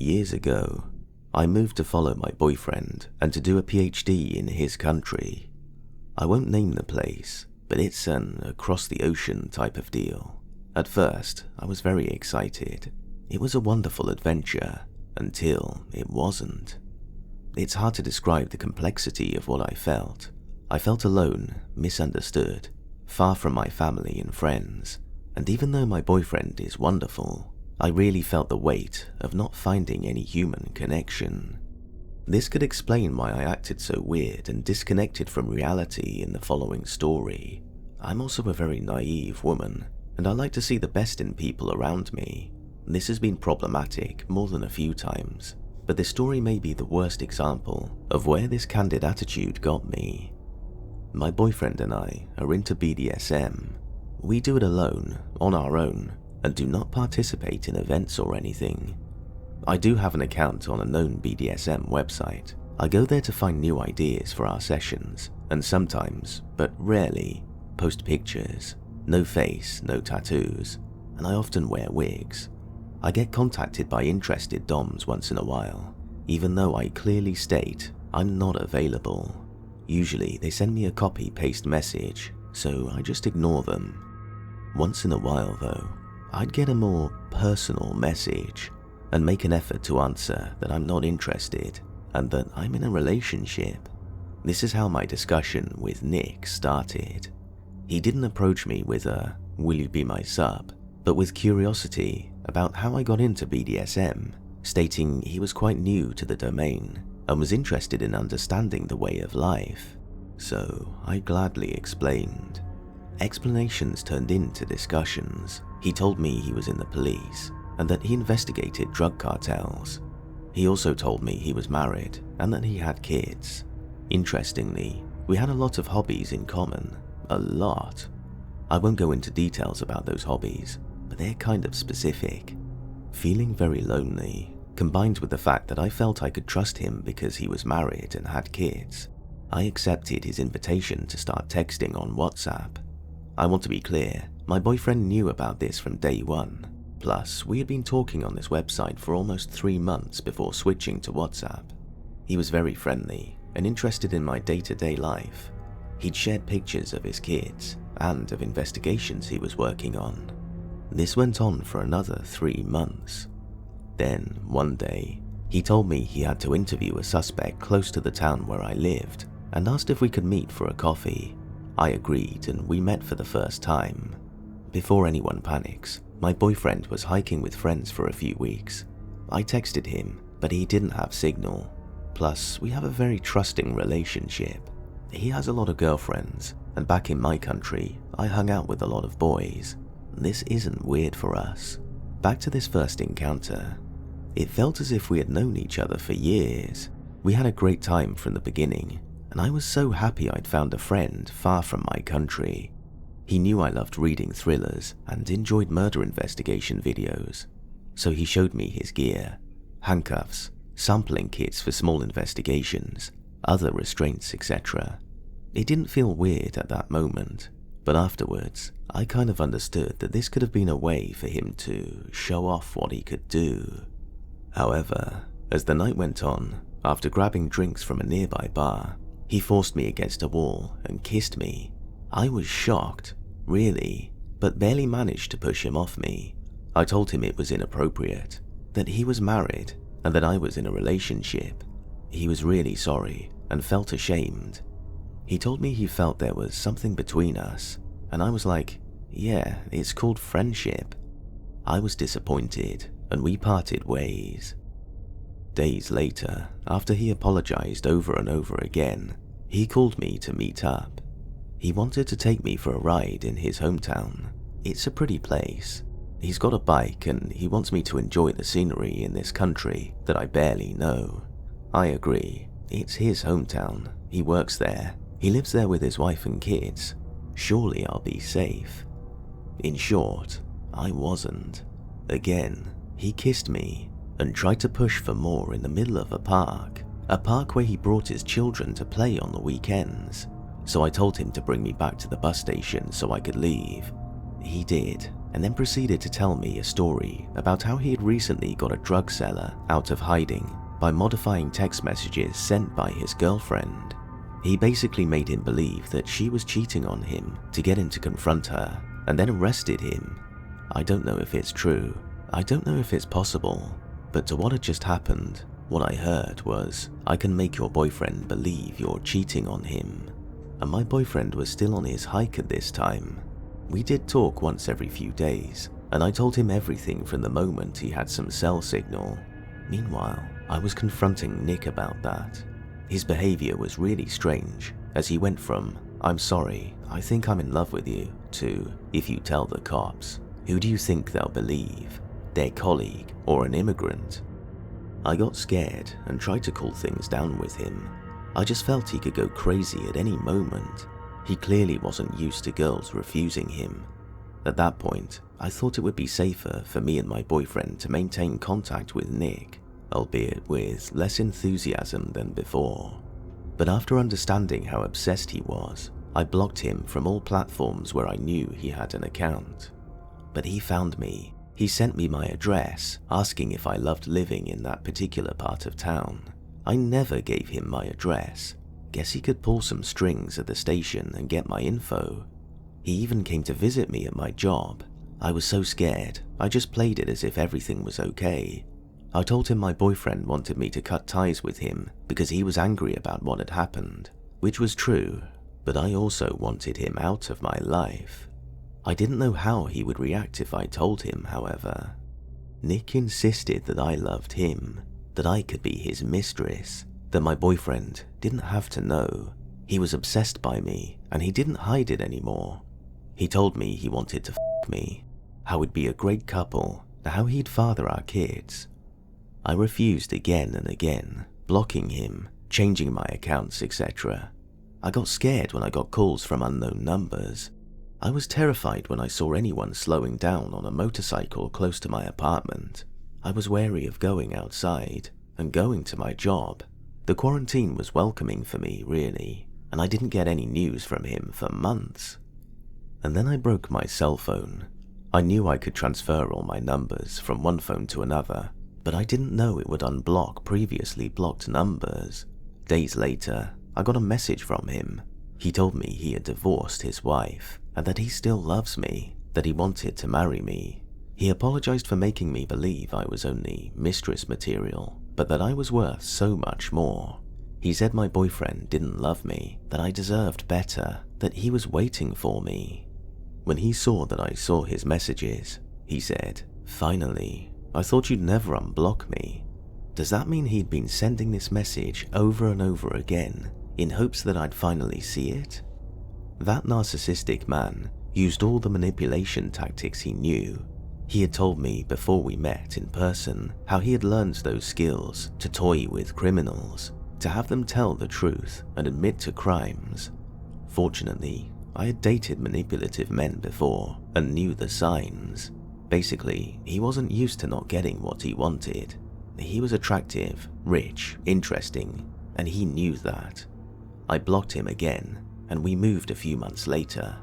Years ago, I moved to follow my boyfriend and to do a PhD in his country. I won't name the place, but it's an across-the-ocean type of deal. At first, I was very excited. It was a wonderful adventure, until it wasn't. It's hard to describe the complexity of what I felt. I felt alone, misunderstood, far from my family and friends, and even though my boyfriend is wonderful, I really felt the weight of not finding any human connection. This could explain why I acted so weird and disconnected from reality in the following story. I'm also a very naive woman, and I like to see the best in people around me. This has been problematic more than a few times, but this story may be the worst example of where this candid attitude got me. My boyfriend and I are into BDSM. We do it alone, on our own, and do not participate in events or anything. I do have an account on a known BDSM website. I go there to find new ideas for our sessions, and sometimes, but rarely, post pictures. No face, no tattoos, and I often wear wigs. I get contacted by interested doms once in a while, even though I clearly state I'm not available. Usually they send me a copy-paste message, so I just ignore them. Once in a while though, I'd get a more personal message and make an effort to answer that I'm not interested and that I'm in a relationship. This is how my discussion with Nick started. He didn't approach me with a "will you be my sub," but with curiosity about how I got into BDSM, stating he was quite new to the domain and was interested in understanding the way of life. So I gladly explained. Explanations turned into discussions. He told me he was in the police and that he investigated drug cartels. He also told me he was married and that he had kids. Interestingly, we had a lot of hobbies in common. A lot. I won't go into details about those hobbies, but they're kind of specific. Feeling very lonely, combined with the fact that I felt I could trust him because he was married and had kids, I accepted his invitation to start texting on WhatsApp. I want to be clear, my boyfriend knew about this from day one. Plus, we had been talking on this website for almost 3 months before switching to WhatsApp. He was very friendly and interested in my day-to-day life. He'd shared pictures of his kids and of investigations he was working on. This went on for another 3 months. Then, one day, he told me he had to interview a suspect close to the town where I lived and asked if we could meet for a coffee. I agreed and we met for the first time. Before anyone panics, my boyfriend was hiking with friends for a few weeks. I texted him, but he didn't have signal. Plus, we have a very trusting relationship. He has a lot of girlfriends, and back in my country, I hung out with a lot of boys. This isn't weird for us. Back to this first encounter. It felt as if we had known each other for years. We had a great time from the beginning, and I was so happy I'd found a friend far from my country. He knew I loved reading thrillers and enjoyed murder investigation videos, so he showed me his gear: handcuffs, sampling kits for small investigations, other restraints, etc. It didn't feel weird at that moment, but afterwards, I kind of understood that this could have been a way for him to show off what he could do. However, as the night went on, after grabbing drinks from a nearby bar, he forced me against a wall and kissed me. I was shocked, really, but barely managed to push him off me. I told him it was inappropriate, that he was married, and that I was in a relationship. He was really sorry and felt ashamed. He told me he felt there was something between us, and I was like, yeah, it's called friendship. I was disappointed, and we parted ways. Days later, after he apologized over and over again, he called me to meet up. He wanted to take me for a ride in his hometown. It's a pretty place. He's got a bike and he wants me to enjoy the scenery in this country that I barely know. I agree. It's his hometown. He works there. He lives there with his wife and kids. Surely I'll be safe. In short, I wasn't. Again, he kissed me and tried to push for more in the middle of a park where he brought his children to play on the weekends. So I told him to bring me back to the bus station so I could leave. He did, and then proceeded to tell me a story about how he had recently got a drug seller out of hiding by modifying text messages sent by his girlfriend. He basically made him believe that she was cheating on him to get him to confront her, and then arrested him. I don't know if it's true, I don't know if it's possible, but to what had just happened, what I heard was, I can make your boyfriend believe you're cheating on him. And my boyfriend was still on his hike at this time. We did talk once every few days, and I told him everything from the moment he had some cell signal. Meanwhile, I was confronting Nick about that. His behavior was really strange, as he went from, "I'm sorry, I think I'm in love with you," to, "If you tell the cops, who do you think they'll believe? Their colleague or an immigrant?" I got scared and tried to cool things down with him. I just felt he could go crazy at any moment. He clearly wasn't used to girls refusing him. At that point, I thought it would be safer for me and my boyfriend to maintain contact with Nick, albeit with less enthusiasm than before. But after understanding how obsessed he was, I blocked him from all platforms where I knew he had an account. But he found me. He sent me my address, asking if I loved living in that particular part of town. I never gave him my address. Guess he could pull some strings at the station and get my info. He even came to visit me at my job. I was so scared, I just played it as if everything was okay. I told him my boyfriend wanted me to cut ties with him because he was angry about what had happened, which was true, but I also wanted him out of my life. I didn't know how he would react if I told him, however. Nick insisted that I loved him, that I could be his mistress, that my boyfriend didn't have to know. He was obsessed by me, and he didn't hide it anymore. He told me he wanted to me, how we'd be a great couple, how he'd father our kids. I refused again and again, blocking him, changing my accounts, etc. I got scared when I got calls from unknown numbers. I was terrified when I saw anyone slowing down on a motorcycle close to my apartment. I was wary of going outside and going to my job. The quarantine was welcoming for me, really, and I didn't get any news from him for months. And then I broke my cell phone. I knew I could transfer all my numbers from one phone to another, but I didn't know it would unblock previously blocked numbers. Days later, I got a message from him. He told me he had divorced his wife, and that he still loves me, that he wanted to marry me. He apologized for making me believe I was only mistress material, but that I was worth so much more. He said my boyfriend didn't love me, that I deserved better, that he was waiting for me. When he saw that I saw his messages, he said, "Finally, I thought you'd never unblock me." Does that mean he'd been sending this message over and over again, in hopes that I'd finally see it? That narcissistic man used all the manipulation tactics he knew. He had told me before we met in person how he had learned those skills to toy with criminals, to have them tell the truth and admit to crimes. Fortunately, I had dated manipulative men before and knew the signs. Basically, he wasn't used to not getting what he wanted. He was attractive, rich, interesting, and he knew that. I blocked him again, and we moved a few months later.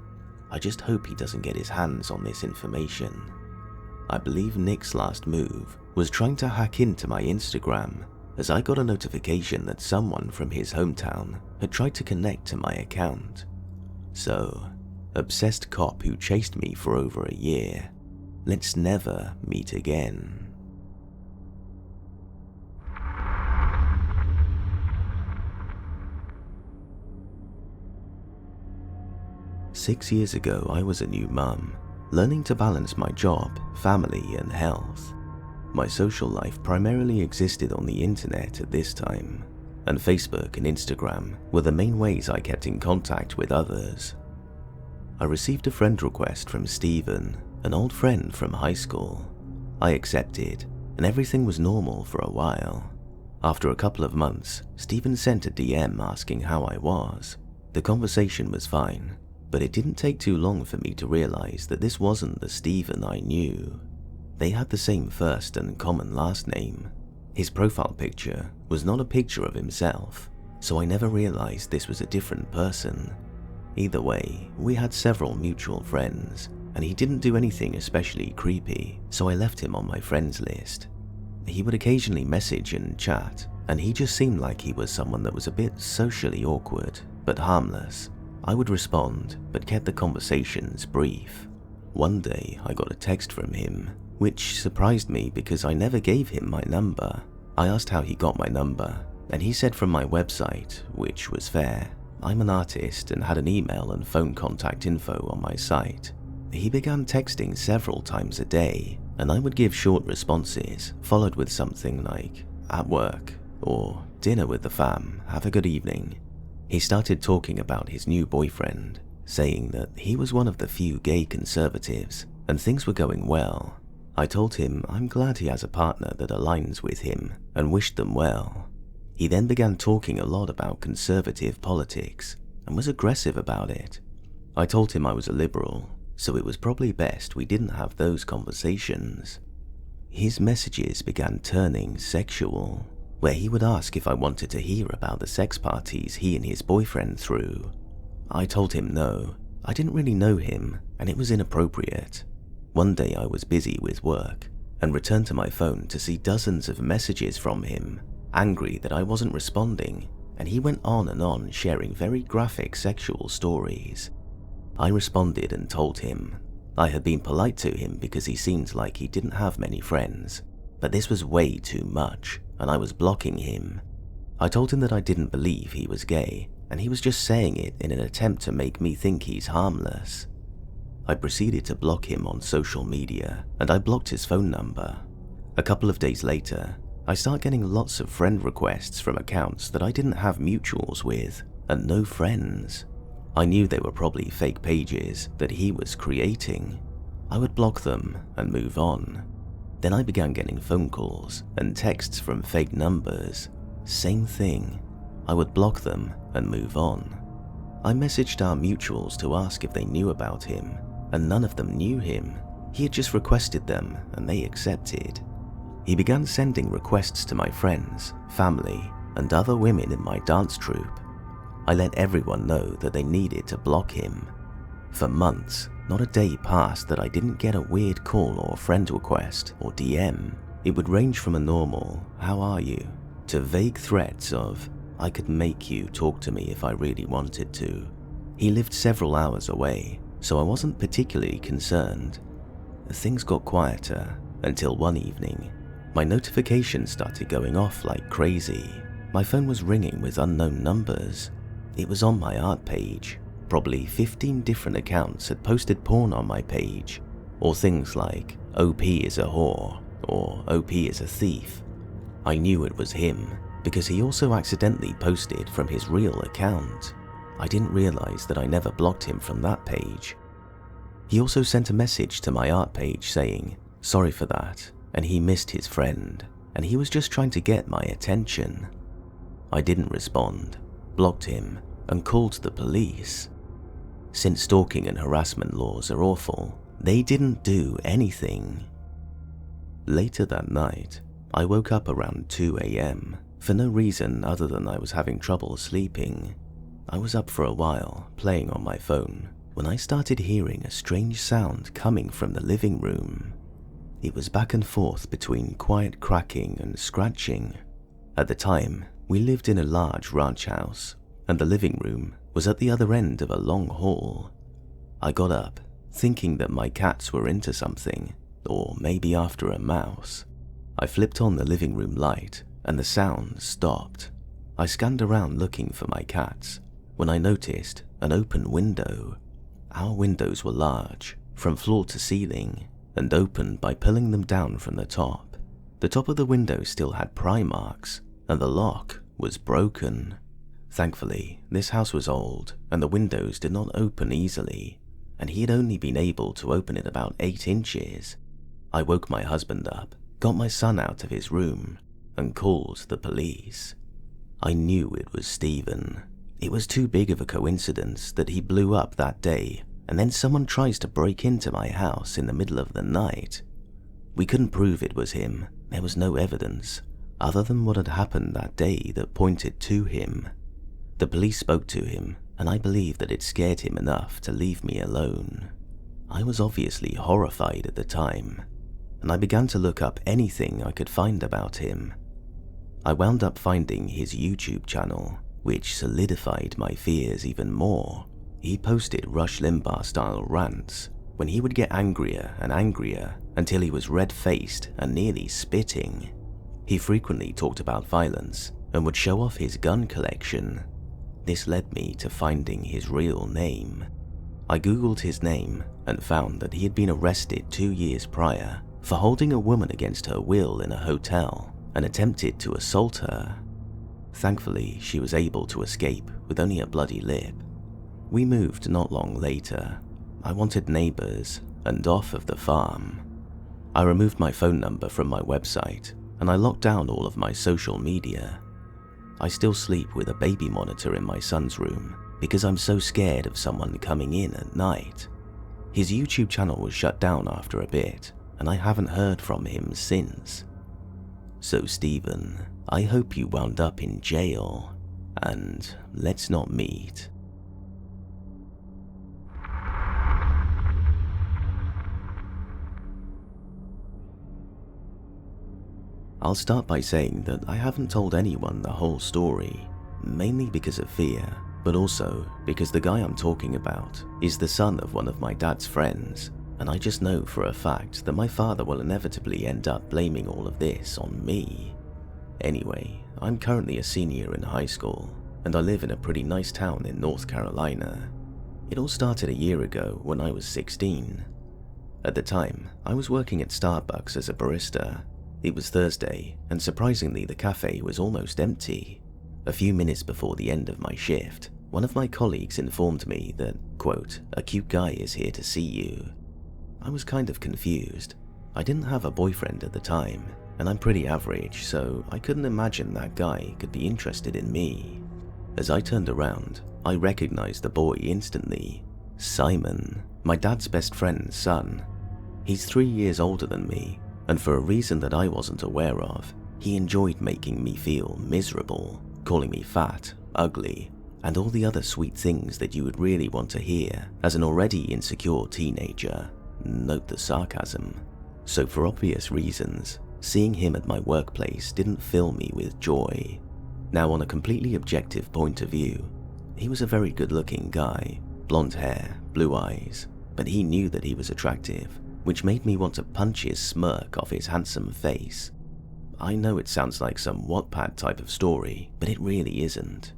I just hope he doesn't get his hands on this information. I believe Nick's last move was trying to hack into my Instagram, as I got a notification that someone from his hometown had tried to connect to my account. So, obsessed cop who chased me for over a year, let's never meet again. Six years ago, I was a new mum, learning to balance my job, family, and health. My social life primarily existed on the internet at this time, and Facebook and Instagram were the main ways I kept in contact with others. I received a friend request from Steven, an old friend from high school. I accepted, and everything was normal for a while. After a couple of months, Steven sent a DM asking how I was. The conversation was fine, but it didn't take too long for me to realize that this wasn't the Steven I knew. They had the same first and common last name. His profile picture was not a picture of himself, so I never realized this was a different person. Either way, we had several mutual friends, and he didn't do anything especially creepy, so I left him on my friends list. He would occasionally message and chat, and he just seemed like he was someone that was a bit socially awkward, but harmless. I would respond, but kept the conversations brief. One day I got a text from him, which surprised me because I never gave him my number. I asked how he got my number, and he said from my website, which was fair. I'm an artist and had an email and phone contact info on my site. He began texting several times a day, and I would give short responses, followed with something like, at work, or dinner with the fam, have a good evening. He started talking about his new boyfriend, saying that he was one of the few gay conservatives, and things were going well. I told him I'm glad he has a partner that aligns with him, and wished them well. He then began talking a lot about conservative politics, and was aggressive about it. I told him I was a liberal, so it was probably best we didn't have those conversations. His messages began turning sexual, where he would ask if I wanted to hear about the sex parties he and his boyfriend threw. I told him no, I didn't really know him, and it was inappropriate. One day I was busy with work, and returned to my phone to see dozens of messages from him, angry that I wasn't responding, and he went on and on sharing very graphic sexual stories. I responded and told him. I had been polite to him because he seemed like he didn't have many friends, but this was way too much, and I was blocking him. I told him that I didn't believe he was gay, and he was just saying it in an attempt to make me think he's harmless. I proceeded to block him on social media, and I blocked his phone number. A couple of days later, I start getting lots of friend requests from accounts that I didn't have mutuals with, and no friends. I knew they were probably fake pages that he was creating. I would block them and move on. Then I began getting phone calls and texts from fake numbers. Same thing. I would block them and move on. I messaged our mutuals to ask if they knew about him, and none of them knew him. He had just requested them and they accepted. He began sending requests to my friends, family, and other women in my dance troupe. I let everyone know that they needed to block him. For months, not a day passed that I didn't get a weird call or friend request or DM. It would range from a normal, "How are you?" to vague threats of, "I could make you talk to me if I really wanted to." He lived several hours away, so I wasn't particularly concerned. Things got quieter until one evening. My notifications started going off like crazy. My phone was ringing with unknown numbers. It was on my art page. Probably 15 different accounts had posted porn on my page, or things like, "OP is a whore," or "OP is a thief." I knew it was him, because he also accidentally posted from his real account. I didn't realize that I never blocked him from that page. He also sent a message to my art page saying, "Sorry for that," and he missed his friend, and he was just trying to get my attention. I didn't respond, blocked him, and called the police. Since stalking and harassment laws are awful, they didn't do anything. Later that night, I woke up around 2 a.m. for no reason other than I was having trouble sleeping. I was up for a while, playing on my phone, when I started hearing a strange sound coming from the living room. It was back and forth between quiet cracking and scratching. At the time, we lived in a large ranch house, and the living room was at the other end of a long hall. I got up, thinking that my cats were into something, or maybe after a mouse. I flipped on the living room light, and the sound stopped. I scanned around looking for my cats, when I noticed an open window. Our windows were large, from floor to ceiling, and opened by pulling them down from the top. The top of the window still had pry marks, and the lock was broken. Thankfully, this house was old, and the windows did not open easily, and he had only been able to open it about 8 inches. I woke my husband up, got my son out of his room, and called the police. I knew it was Stephen. It was too big of a coincidence that he blew up that day, and then someone tries to break into my house in the middle of the night. We couldn't prove it was him. There was no evidence, other than what had happened that day, that pointed to him. The police spoke to him, and I believe that it scared him enough to leave me alone. I was obviously horrified at the time, and I began to look up anything I could find about him. I wound up finding his YouTube channel, which solidified my fears even more. He posted Rush Limbaugh-style rants when he would get angrier and angrier until he was red-faced and nearly spitting. He frequently talked about violence and would show off his gun collection. This led me to finding his real name. I googled his name and found that he had been arrested 2 years prior for holding a woman against her will in a hotel and attempted to assault her. Thankfully, she was able to escape with only a bloody lip. We moved not long later. I wanted neighbors and off of the farm. I removed my phone number from my website and I locked down all of my social media. I still sleep with a baby monitor in my son's room because I'm so scared of someone coming in at night. His YouTube channel was shut down after a bit and I haven't heard from him since. So Stephen, I hope you wound up in jail, and let's not meet. I'll start by saying that I haven't told anyone the whole story, mainly because of fear, but also because the guy I'm talking about is the son of one of my dad's friends, and I just know for a fact that my father will inevitably end up blaming all of this on me. Anyway, I'm currently a senior in high school, and I live in a pretty nice town in North Carolina. It all started a year ago when I was 16. At the time, I was working at Starbucks as a barista. It was Thursday, and surprisingly the cafe was almost empty. A few minutes before the end of my shift, one of my colleagues informed me that, quote, "a cute guy is here to see you." I was kind of confused. I didn't have a boyfriend at the time, and I'm pretty average, so I couldn't imagine that guy could be interested in me. As I turned around, I recognized the boy instantly. Simon, my dad's best friend's son. He's 3 years older than me, and for a reason that I wasn't aware of, he enjoyed making me feel miserable, calling me fat, ugly, and all the other sweet things that you would really want to hear as an already insecure teenager. Note the sarcasm. So for obvious reasons, seeing him at my workplace didn't fill me with joy. Now, on a completely objective point of view, he was a very good-looking guy, blonde hair, blue eyes, but he knew that he was attractive, which made me want to punch his smirk off his handsome face. I know it sounds like some Wattpad type of story, but it really isn't.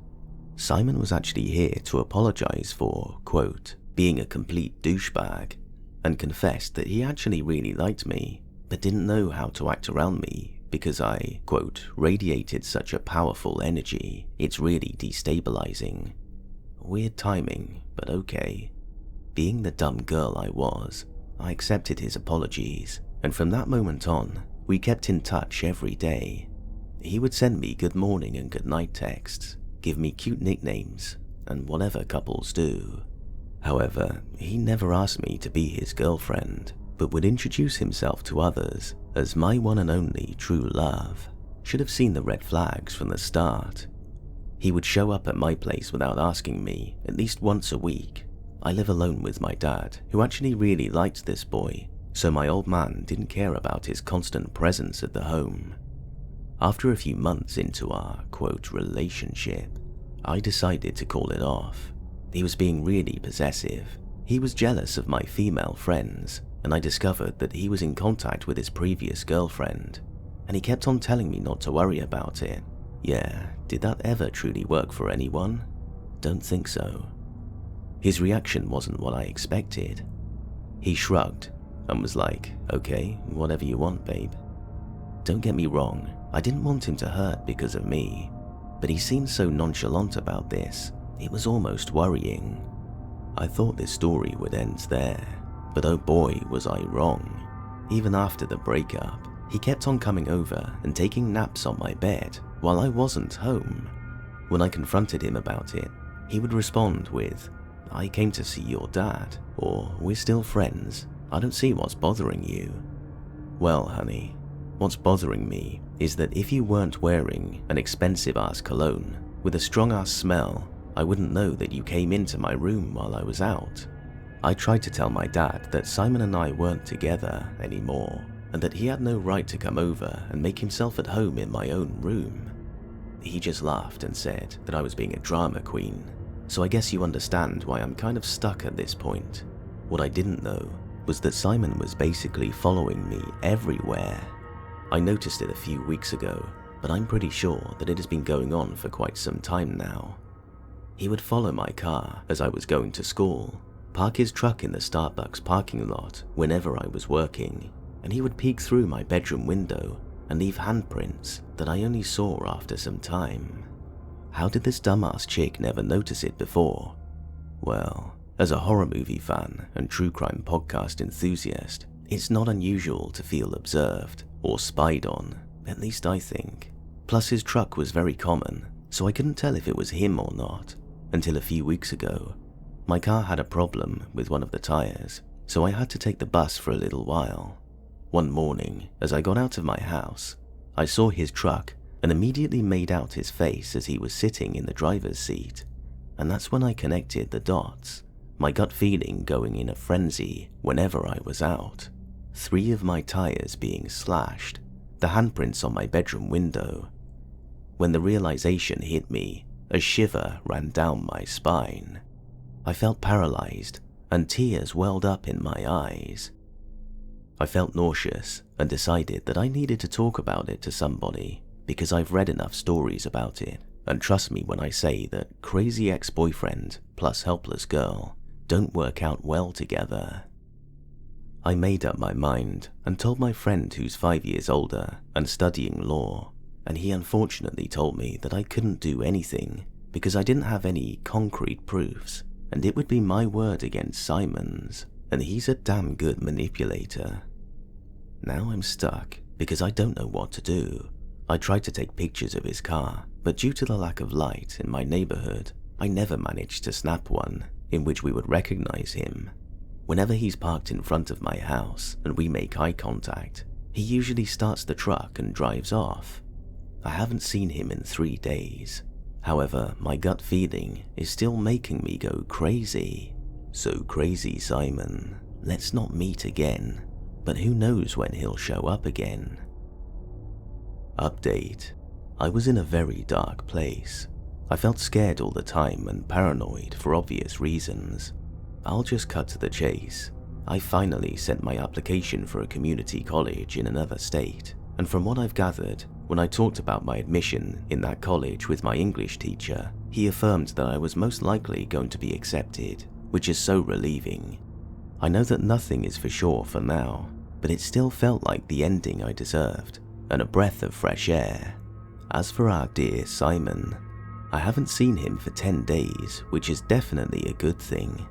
Simon was actually here to apologize for, quote, being a complete douchebag, and confessed that he actually really liked me, but didn't know how to act around me because I, quote, radiated such a powerful energy, it's really destabilizing. Weird timing, but okay. Being the dumb girl I was, I accepted his apologies, and from that moment on, we kept in touch every day. He would send me good morning and good night texts, give me cute nicknames, and whatever couples do. However, he never asked me to be his girlfriend, but would introduce himself to others as my one and only true love. Should have seen the red flags from the start. He would show up at my place without asking me at least once a week. I live alone with my dad, who actually really liked this boy, so my old man didn't care about his constant presence at the home. After a few months into our, quote, relationship, I decided to call it off. He was being really possessive. He was jealous of my female friends, and I discovered that he was in contact with his previous girlfriend, and he kept on telling me not to worry about it. Yeah, did that ever truly work for anyone? Don't think so. His reaction wasn't what I expected. He shrugged and was like, okay, whatever you want, babe. Don't get me wrong, I didn't want him to hurt because of me, but he seemed so nonchalant about this, it was almost worrying. I thought this story would end there, but oh boy was I wrong. Even after the breakup, he kept on coming over and taking naps on my bed while I wasn't home. When I confronted him about it, he would respond with, I came to see your dad, or we're still friends, I don't see what's bothering you. Well, honey, what's bothering me is that if you weren't wearing an expensive ass cologne with a strong ass smell, I wouldn't know that you came into my room while I was out. I tried to tell my dad that Simon and I weren't together anymore, and that he had no right to come over and make himself at home in my own room. He just laughed and said that I was being a drama queen, so I guess you understand why I'm kind of stuck at this point. What I didn't know was that Simon was basically following me everywhere. I noticed it a few weeks ago, but I'm pretty sure that it has been going on for quite some time now. He would follow my car as I was going to school, park his truck in the Starbucks parking lot whenever I was working, and he would peek through my bedroom window and leave handprints that I only saw after some time. How did this dumbass chick never notice it before? Well, as a horror movie fan and true crime podcast enthusiast, it's not unusual to feel observed or spied on, at least I think. Plus his truck was very common, so I couldn't tell if it was him or not, until a few weeks ago. My car had a problem with one of the tires, so I had to take the bus for a little while. One morning, as I got out of my house, I saw his truck and immediately made out his face as he was sitting in the driver's seat, and that's when I connected the dots, my gut feeling going in a frenzy whenever I was out. 3 of my tires being slashed, the handprints on my bedroom window. When the realization hit me, a shiver ran down my spine. I felt paralyzed, and tears welled up in my eyes. I felt nauseous and decided that I needed to talk about it to somebody, because I've read enough stories about it, and trust me when I say that crazy ex-boyfriend plus helpless girl don't work out well together. I made up my mind and told my friend who's 5 years older and studying law, and he unfortunately told me that I couldn't do anything because I didn't have any concrete proofs, and it would be my word against Simon's, and he's a damn good manipulator. Now I'm stuck because I don't know what to do. I tried to take pictures of his car, but due to the lack of light in my neighborhood, I never managed to snap one in which we would recognize him. Whenever he's parked in front of my house and we make eye contact, he usually starts the truck and drives off. I haven't seen him in 3 days. However, my gut feeling is still making me go crazy. So crazy, Simon. Let's not meet again. But who knows when he'll show up again. Update. I was in a very dark place. I felt scared all the time and paranoid for obvious reasons. I'll just cut to the chase. I finally sent my application for a community college in another state, and from what I've gathered, when I talked about my admission in that college with my English teacher, he affirmed that I was most likely going to be accepted, which is so relieving. I know that nothing is for sure for now, but it still felt like the ending I deserved, and a breath of fresh air. As for our dear Simon, I haven't seen him for 10 days, which is definitely a good thing.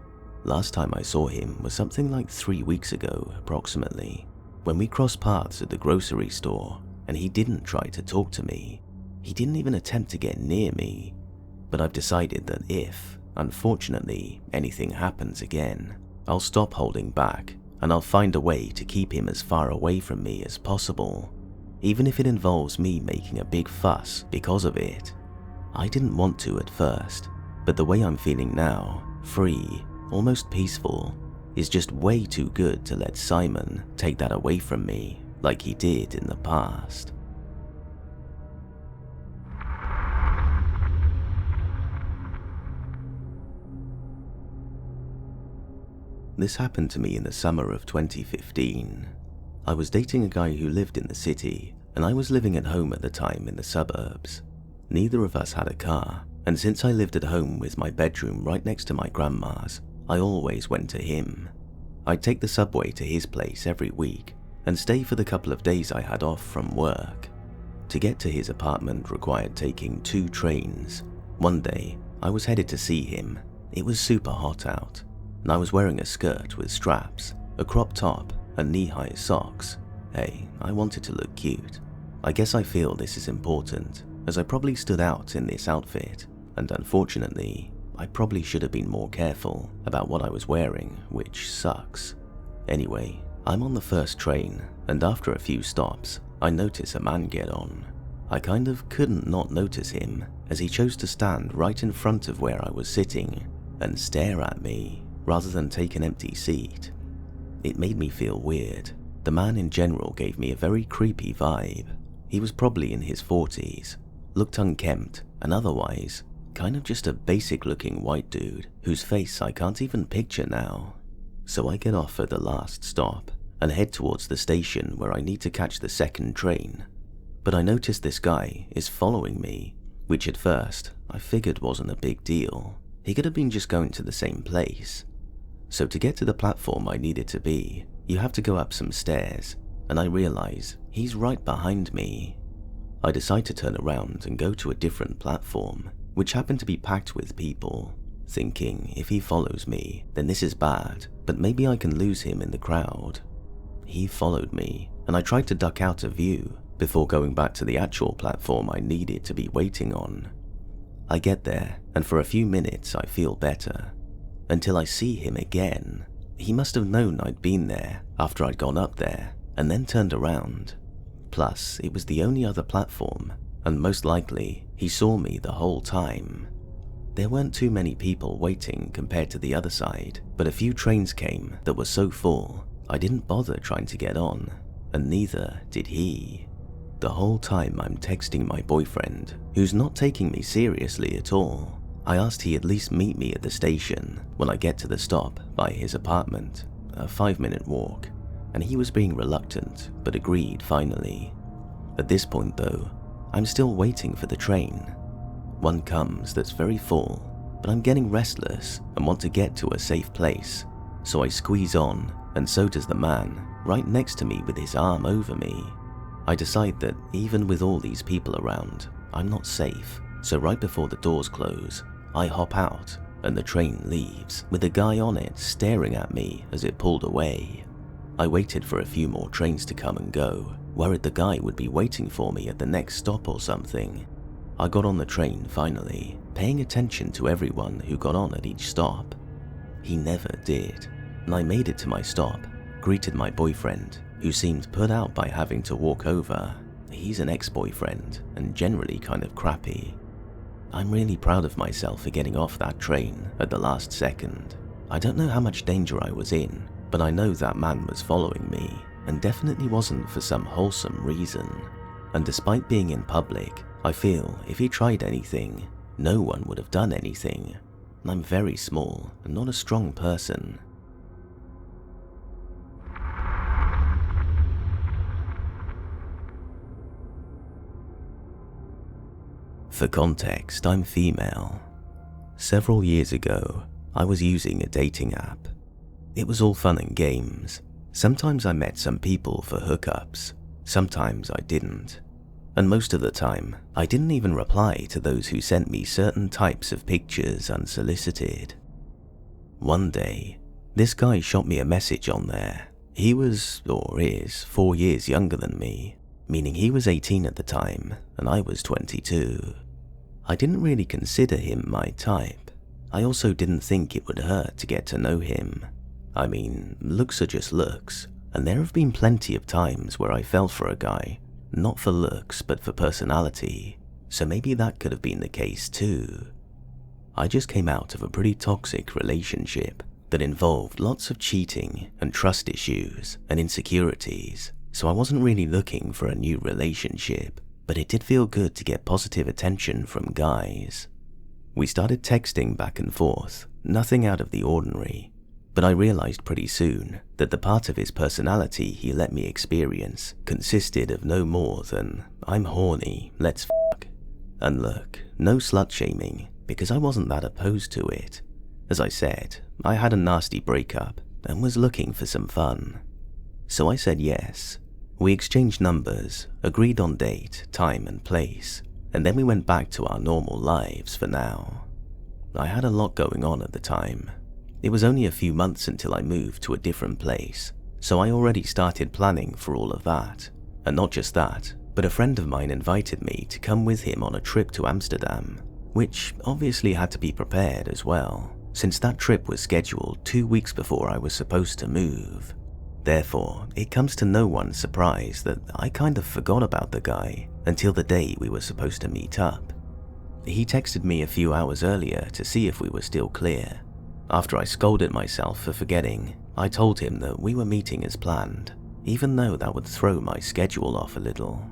Last time I saw him was something like 3 weeks ago, approximately, when we crossed paths at the grocery store, and he didn't try to talk to me. He didn't even attempt to get near me, but I've decided that if, unfortunately, anything happens again, I'll stop holding back, and I'll find a way to keep him as far away from me as possible, even if it involves me making a big fuss because of it. I didn't want to at first, but the way I'm feeling now, free, almost peaceful, is just way too good to let Simon take that away from me like he did in the past. This happened to me in the summer of 2015. I was dating a guy who lived in the city, and I was living at home at the time in the suburbs. Neither of us had a car, and since I lived at home with my bedroom right next to my grandma's, I always went to him. I'd take the subway to his place every week and stay for the couple of days I had off from work. To get to his apartment required taking 2 trains. One day, I was headed to see him. It was super hot out, and I was wearing a skirt with straps, a crop top, and knee-high socks. Hey, I wanted to look cute. I guess I feel this is important, as I probably stood out in this outfit, and unfortunately, I probably should have been more careful about what I was wearing, which sucks. Anyway, I'm on the first train, and after a few stops, I notice a man get on. I kind of couldn't not notice him, as he chose to stand right in front of where I was sitting and stare at me, rather than take an empty seat. It made me feel weird. The man in general gave me a very creepy vibe. He was probably in his 40s, looked unkempt, and otherwise kind of just a basic looking white dude whose face I can't even picture now. So I get off at the last stop and head towards the station where I need to catch the second train. But I noticed this guy is following me, which at first I figured wasn't a big deal. He could have been just going to the same place. So to get to the platform I needed to be, you have to go up some stairs, and I realize he's right behind me. I decide to turn around and go to a different platform, which happened to be packed with people, thinking if he follows me, then this is bad, but maybe I can lose him in the crowd. He followed me, and I tried to duck out of view before going back to the actual platform I needed to be waiting on. I get there, and for a few minutes I feel better, until I see him again. He must have known I'd been there after I'd gone up there, and then turned around. Plus, it was the only other platform, and most likely, he saw me the whole time. There weren't too many people waiting compared to the other side, but a few trains came that were so full, I didn't bother trying to get on, and neither did he. The whole time I'm texting my boyfriend, who's not taking me seriously at all. I asked he at least meet me at the station when I get to the stop by his apartment, a 5-minute walk, and he was being reluctant, but agreed finally. At this point though, I'm still waiting for the train. One comes that's very full, but I'm getting restless and want to get to a safe place, so I squeeze on, and so does the man right next to me with his arm over me. I decide that even with all these people around, I'm not safe, so right before the doors close, I hop out and the train leaves with a guy on it staring at me as it pulled away. I waited for a few more trains to come and go, worried the guy would be waiting for me at the next stop or something. I got on the train finally, paying attention to everyone who got on at each stop. He never did, and I made it to my stop, greeted my boyfriend, who seemed put out by having to walk over. He's an ex-boyfriend and generally kind of crappy. I'm really proud of myself for getting off that train at the last second. I don't know how much danger I was in, but I know that man was following me and definitely wasn't for some wholesome reason. And despite being in public, I feel if he tried anything, no one would have done anything. I'm very small and not a strong person. For context, I'm female. Several years ago, I was using a dating app. It was all fun and games. Sometimes I met some people for hookups, sometimes I didn't. And most of the time, I didn't even reply to those who sent me certain types of pictures unsolicited. One day, this guy shot me a message on there. He was, or is, 4 years younger than me, meaning he was 18 at the time and I was 22. I didn't really consider him my type. I also didn't think it would hurt to get to know him. I mean, looks are just looks, and there have been plenty of times where I fell for a guy, not for looks but for personality, so maybe that could have been the case too. I just came out of a pretty toxic relationship that involved lots of cheating and trust issues and insecurities, so I wasn't really looking for a new relationship, but it did feel good to get positive attention from guys. We started texting back and forth, nothing out of the ordinary, but I realized pretty soon that the part of his personality he let me experience consisted of no more than, I'm horny, let's fuck. And look, no slut shaming, because I wasn't that opposed to it. As I said, I had a nasty breakup and was looking for some fun. So I said yes. We exchanged numbers, agreed on date, time and place, and then we went back to our normal lives for now. I had a lot going on at the time. It was only a few months until I moved to a different place, so I already started planning for all of that. And not just that, but a friend of mine invited me to come with him on a trip to Amsterdam, which obviously had to be prepared as well, since that trip was scheduled 2 weeks before I was supposed to move. Therefore, it comes to no one's surprise that I kind of forgot about the guy until the day we were supposed to meet up. He texted me a few hours earlier to see if we were still clear, After I scolded myself for forgetting, I told him that we were meeting as planned, even though that would throw my schedule off a little.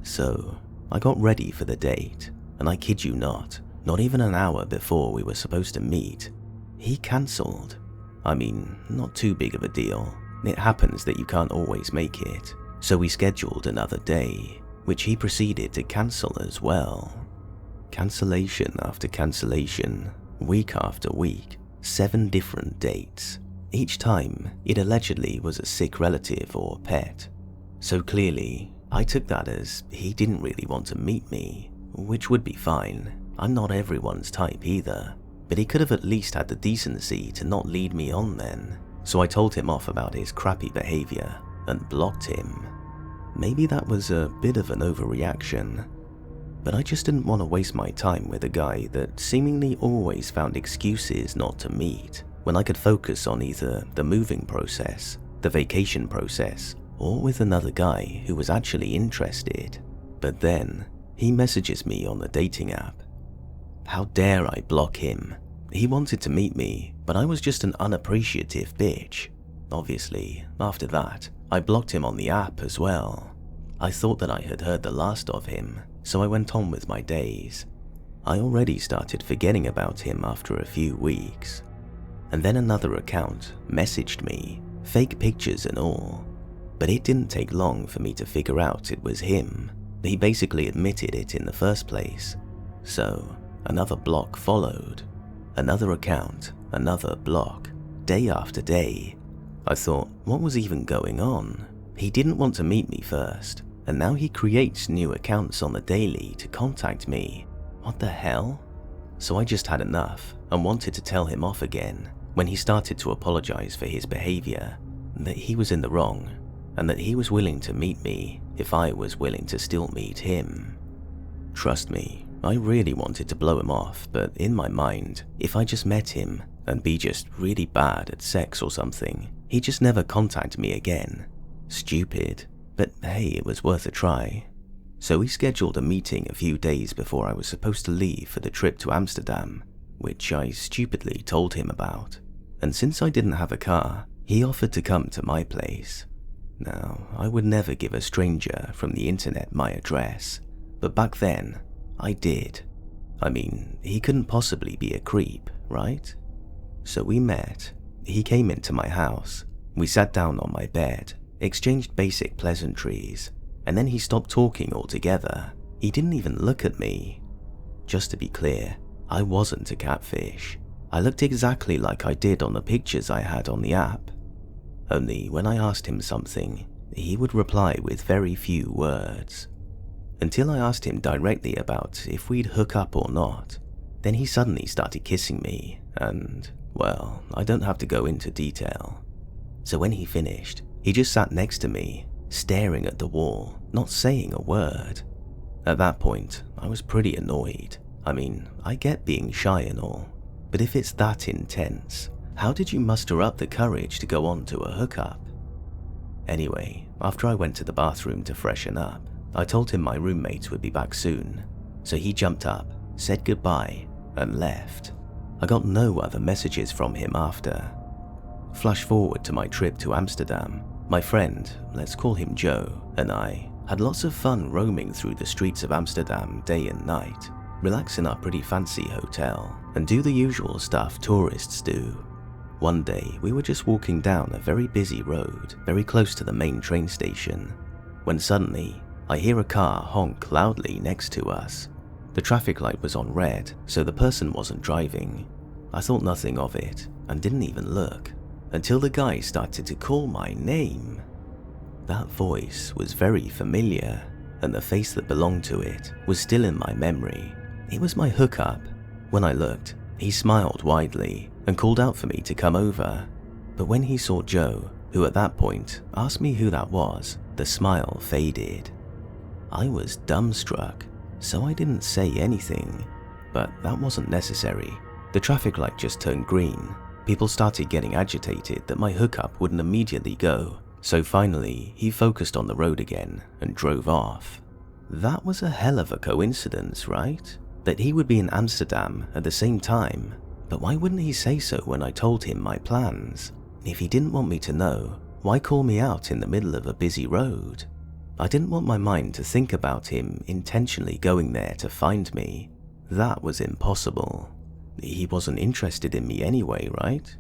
So, I got ready for the date, and I kid you not even an hour before we were supposed to meet, he cancelled. I mean, not too big of a deal. It happens that you can't always make it, so we scheduled another day, which he proceeded to cancel as well. Cancellation after cancellation, week after week, 7 different dates. Each time, it allegedly was a sick relative or pet. So clearly, I took that as he didn't really want to meet me, which would be fine. I'm not everyone's type either, but he could have at least had the decency to not lead me on then. So I told him off about his crappy behavior and blocked him. Maybe that was a bit of an overreaction, but I just didn't want to waste my time with a guy that seemingly always found excuses not to meet, when I could focus on either the moving process, the vacation process, or with another guy who was actually interested. But then, he messages me on the dating app. How dare I block him? He wanted to meet me, but I was just an unappreciative bitch. Obviously, after that, I blocked him on the app as well. I thought that I had heard the last of him, so I went on with my days. I already started forgetting about him after a few weeks. And then another account messaged me, fake pictures and all. But it didn't take long for me to figure out it was him. He basically admitted it in the first place. So, another block followed. Another account, another block, day after day. I thought, what was even going on? He didn't want to meet me first, and now he creates new accounts on the daily to contact me. What the hell? So I just had enough and wanted to tell him off again when he started to apologize for his behavior, that he was in the wrong, and that he was willing to meet me if I was willing to still meet him. Trust me, I really wanted to blow him off, but in my mind, if I just met him and be just really bad at sex or something, he'd just never contact me again. Stupid, but hey, it was worth a try. So we scheduled a meeting a few days before I was supposed to leave for the trip to Amsterdam, which I stupidly told him about. And since I didn't have a car, he offered to come to my place. Now, I would never give a stranger from the internet my address, but back then, I did. I mean, he couldn't possibly be a creep, right? So we met. He came into my house. We sat down on my bed, exchanged basic pleasantries, and then he stopped talking altogether. He didn't even look at me. Just to be clear, I wasn't a catfish. I looked exactly like I did on the pictures I had on the app. Only when I asked him something, he would reply with very few words. Until I asked him directly about if we'd hook up or not. Then he suddenly started kissing me, and, well, I don't have to go into detail. So when he finished, he just sat next to me, staring at the wall, not saying a word. At that point, I was pretty annoyed. I mean, I get being shy and all, but if it's that intense, how did you muster up the courage to go on to a hookup? Anyway, after I went to the bathroom to freshen up, I told him my roommate would be back soon, so he jumped up, said goodbye, and left. I got no other messages from him after. Flash forward to my trip to Amsterdam. My friend, let's call him Joe, and I had lots of fun roaming through the streets of Amsterdam day and night, relax in our pretty fancy hotel, and do the usual stuff tourists do. One day, we were just walking down a very busy road, very close to the main train station, when suddenly, I hear a car honk loudly next to us. The traffic light was on red, so the person wasn't driving. I thought nothing of it, and didn't even look, until the guy started to call my name. That voice was very familiar, and the face that belonged to it was still in my memory. It was my hookup. When I looked, he smiled widely and called out for me to come over. But when he saw Joe, who at that point asked me who that was, the smile faded. I was dumbstruck, so I didn't say anything, but that wasn't necessary. The traffic light just turned green. People started getting agitated that my hookup wouldn't immediately go, so finally he focused on the road again and drove off. That was a hell of a coincidence, right? That he would be in Amsterdam at the same time, But why wouldn't he say so when I told him my plans? If he didn't want me to know, why call me out in the middle of a busy road? I didn't want my mind to think about him intentionally going there to find me. That was impossible. He wasn't interested in me anyway, right?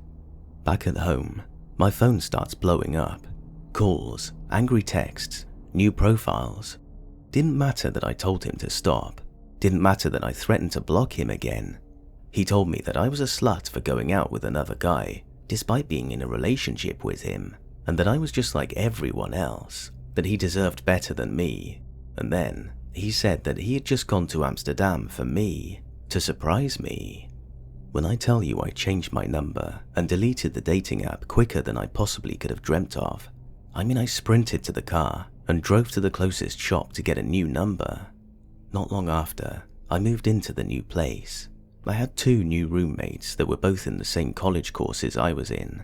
Back at home, my phone starts blowing up. Calls, angry texts, new profiles. Didn't matter that I told him to stop. Didn't matter that I threatened to block him again. He told me that I was a slut for going out with another guy, despite being in a relationship with him, and that I was just like everyone else, that he deserved better than me. And then he said that he had just gone to Amsterdam for me, to surprise me. When I tell you I changed my number and deleted the dating app quicker than I possibly could have dreamt of, I mean I sprinted to the car and drove to the closest shop to get a new number. Not long after, I moved into the new place. I had 2 new roommates that were both in the same college courses I was in.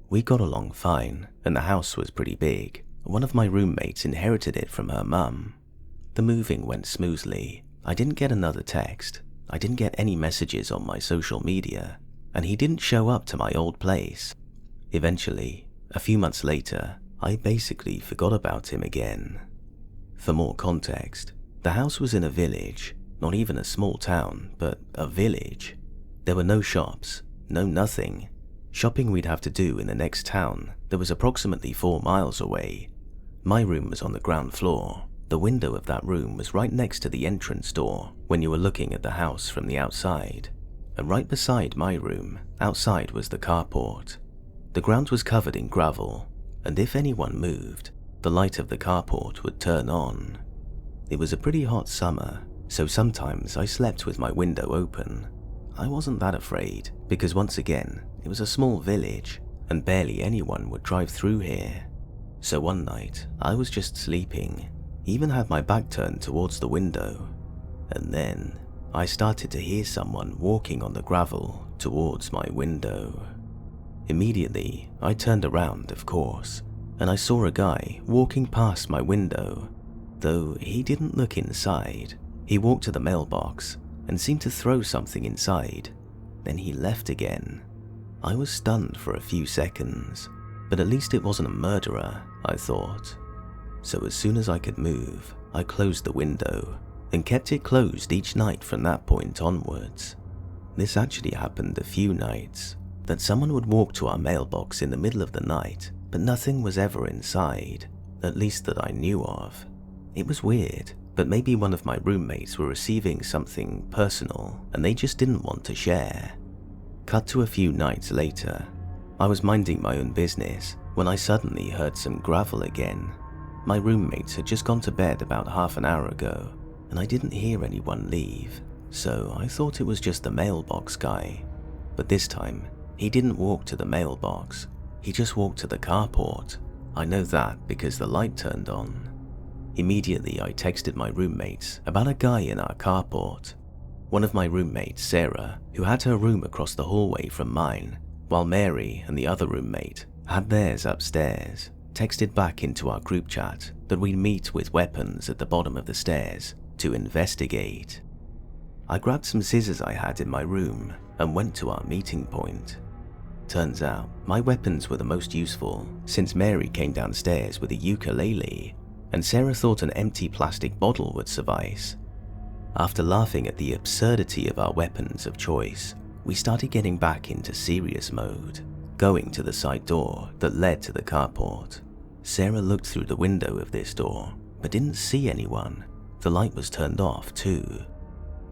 We got along fine, and the house was pretty big. One of my roommates inherited it from her mum. The moving went smoothly. I didn't get another text. I didn't get any messages on my social media, and he didn't show up to my old place. Eventually, a few months later, I basically forgot about him again. For more context, the house was in a village, not even a small town, but a village. There were no shops, no nothing. Shopping we'd have to do in the next town that was approximately 4 miles away. My room was on the ground floor. The window of that room was right next to the entrance door when you were looking at the house from the outside. And right beside my room, outside was the carport. The ground was covered in gravel, and if anyone moved, the light of the carport would turn on. It was a pretty hot summer, so sometimes I slept with my window open. I wasn't that afraid, because once again, it was a small village, and barely anyone would drive through here. So one night, I was just sleeping, even had my back turned towards the window, and then I started to hear someone walking on the gravel towards my window. Immediately, I turned around, of course, and I saw a guy walking past my window, though he didn't look inside. He walked to the mailbox and seemed to throw something inside. Then he left again. I was stunned for a few seconds, but at least it wasn't a murderer, I thought. So as soon as I could move, I closed the window and kept it closed each night from that point onwards. This actually happened a few nights, that someone would walk to our mailbox in the middle of the night, but nothing was ever inside, at least that I knew of. It was weird, but maybe one of my roommates were receiving something personal and they just didn't want to share. Cut to a few nights later, I was minding my own business when I suddenly heard some gravel again. My roommates had just gone to bed about half an hour ago, and I didn't hear anyone leave, so I thought it was just the mailbox guy. But this time, he didn't walk to the mailbox, he just walked to the carport. I know that because the light turned on. Immediately I texted my roommates about a guy in our carport. One of my roommates, Sarah, who had her room across the hallway from mine, while Mary and the other roommate had theirs upstairs, texted back into our group chat that we'd meet with weapons at the bottom of the stairs to investigate. I grabbed some scissors I had in my room and went to our meeting point. Turns out my weapons were the most useful since Mary came downstairs with a ukulele and Sarah thought an empty plastic bottle would suffice. After laughing at the absurdity of our weapons of choice, we started getting back into serious mode, going to the side door that led to the carport. Sarah looked through the window of this door, but didn't see anyone. The light was turned off too.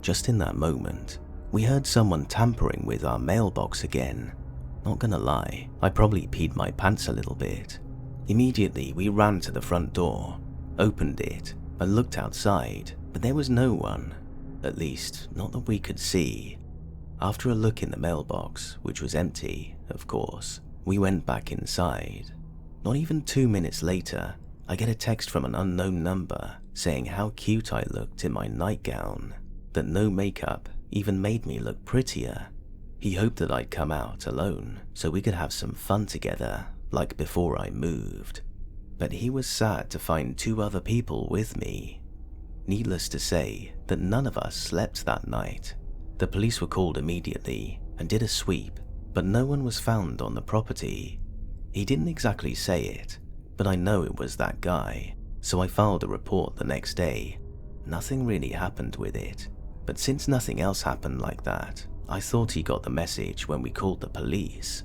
Just in that moment, we heard someone tampering with our mailbox again. Not gonna lie, I probably peed my pants a little bit. Immediately, we ran to the front door, opened it, and looked outside, but there was no one. At least, not that we could see. After a look in the mailbox, which was empty, of course, we went back inside. Not even 2 minutes later, I get a text from an unknown number saying how cute I looked in my nightgown, that no makeup even made me look prettier. He hoped that I'd come out alone so we could have some fun together, like before I moved. But he was sad to find 2 other people with me. Needless to say that none of us slept that night. The police were called immediately, and did a sweep, but no one was found on the property. He didn't exactly say it, but I know it was that guy, so I filed a report the next day. Nothing really happened with it, but since nothing else happened like that, I thought he got the message when we called the police.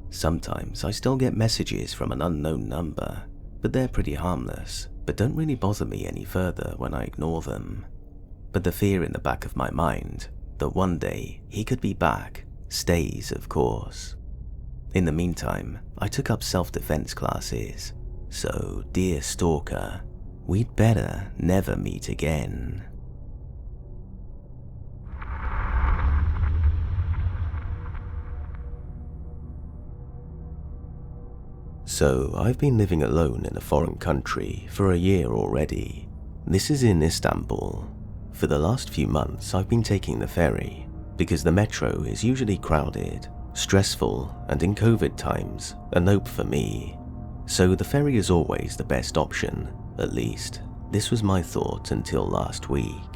Sometimes I still get messages from an unknown number, but they're pretty harmless, but don't really bother me any further when I ignore them. But the fear in the back of my mind that one day he could be back stays, of course. In the meantime, I took up self-defense classes, so dear Stalker, we'd better never meet again. So, I've been living alone in a foreign country for a year already. This is in Istanbul. For the last few months, I've been taking the ferry, because the metro is usually crowded, stressful, and in COVID times, a nope for me. So the ferry is always the best option, at least. This was my thought until last week.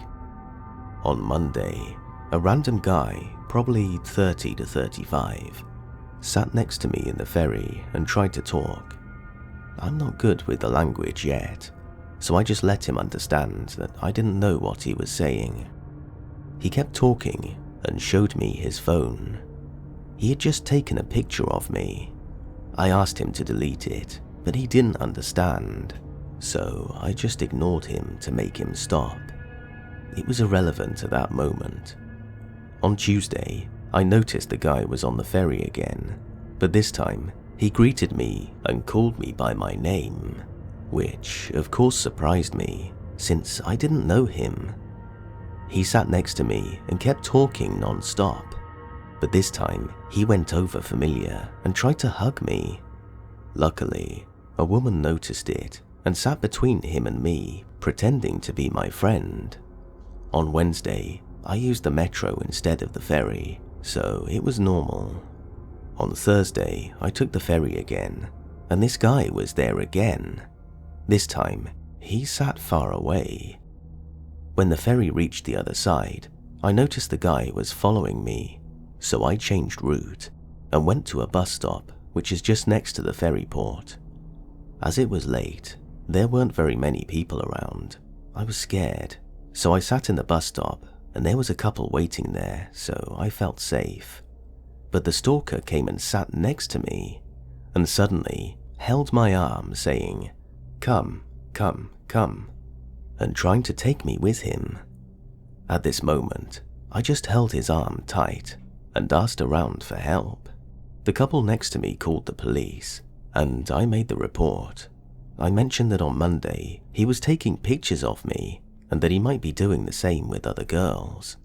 On Monday, a random guy, probably 30 to 35, sat next to me in the ferry and tried to talk. I'm not good with the language yet, so I just let him understand that I didn't know what he was saying. He kept talking and showed me his phone. He had just taken a picture of me. I asked him to delete it, but he didn't understand, so I just ignored him to make him stop. It was irrelevant at that moment. On Tuesday, I noticed the guy was on the ferry again, but this time he greeted me and called me by my name, which of course surprised me since I didn't know him. He sat next to me and kept talking non-stop, but this time he went over familiar and tried to hug me. Luckily, a woman noticed it and sat between him and me, pretending to be my friend. On Wednesday, I used the metro instead of the ferry, so it was normal. On Thursday, I took the ferry again, and this guy was there again. This time, he sat far away. When the ferry reached the other side, I noticed the guy was following me, so I changed route and went to a bus stop which is just next to the ferry port. As it was late, there weren't very many people around. I was scared, so I sat in the bus stop and there was a couple waiting there, so I felt safe. But the stalker came and sat next to me and suddenly held my arm saying, "Come, come, come," and trying to take me with him. At this moment, I just held his arm tight and asked around for help. The couple next to me called the police, and I made the report. I mentioned that on Monday he was taking pictures of me and that he might be doing the same with other girls.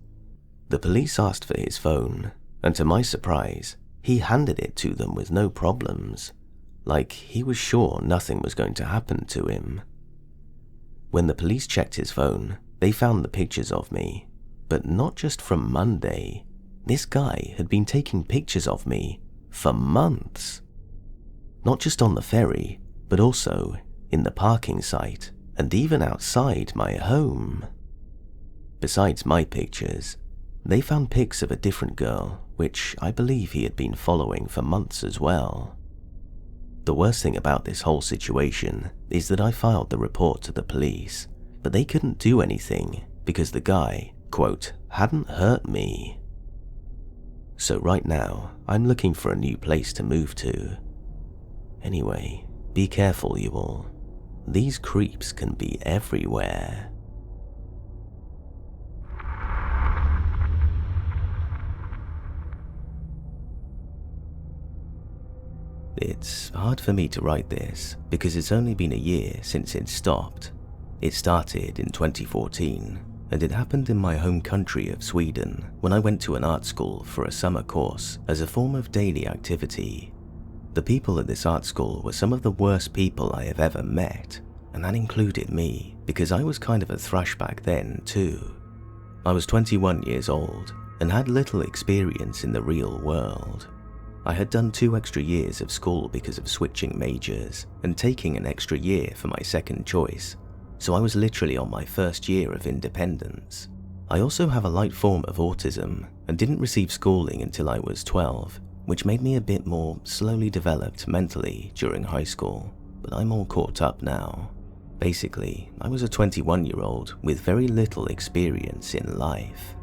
The police asked for his phone, and to my surprise, he handed it to them with no problems, like he was sure nothing was going to happen to him. When the police checked his phone, they found the pictures of me, but not just from Monday. This guy had been taking pictures of me for months. Not just on the ferry, but also in the parking site and even outside my home. Besides my pictures, they found pics of a different girl, which I believe he had been following for months as well. The worst thing about this whole situation is that I filed the report to the police, but they couldn't do anything because the guy, quote, hadn't hurt me. So right now, I'm looking for a new place to move to. Anyway, be careful you all. These creeps can be everywhere. It's hard for me to write this because it's only been a year since it stopped. It started in 2014, and it happened in my home country of Sweden when I went to an art school for a summer course as a form of daily activity. The people at this art school were some of the worst people I have ever met, and that included me because I was kind of a thrush back then too. I was 21 years old and had little experience in the real world. I had done 2 extra years of school because of switching majors and taking an extra year for my second choice, so I was literally on my first year of independence. I also have a light form of autism and didn't receive schooling until I was 12, which made me a bit more slowly developed mentally during high school, but I'm all caught up now. Basically, I was a 21-year-old with very little experience in life.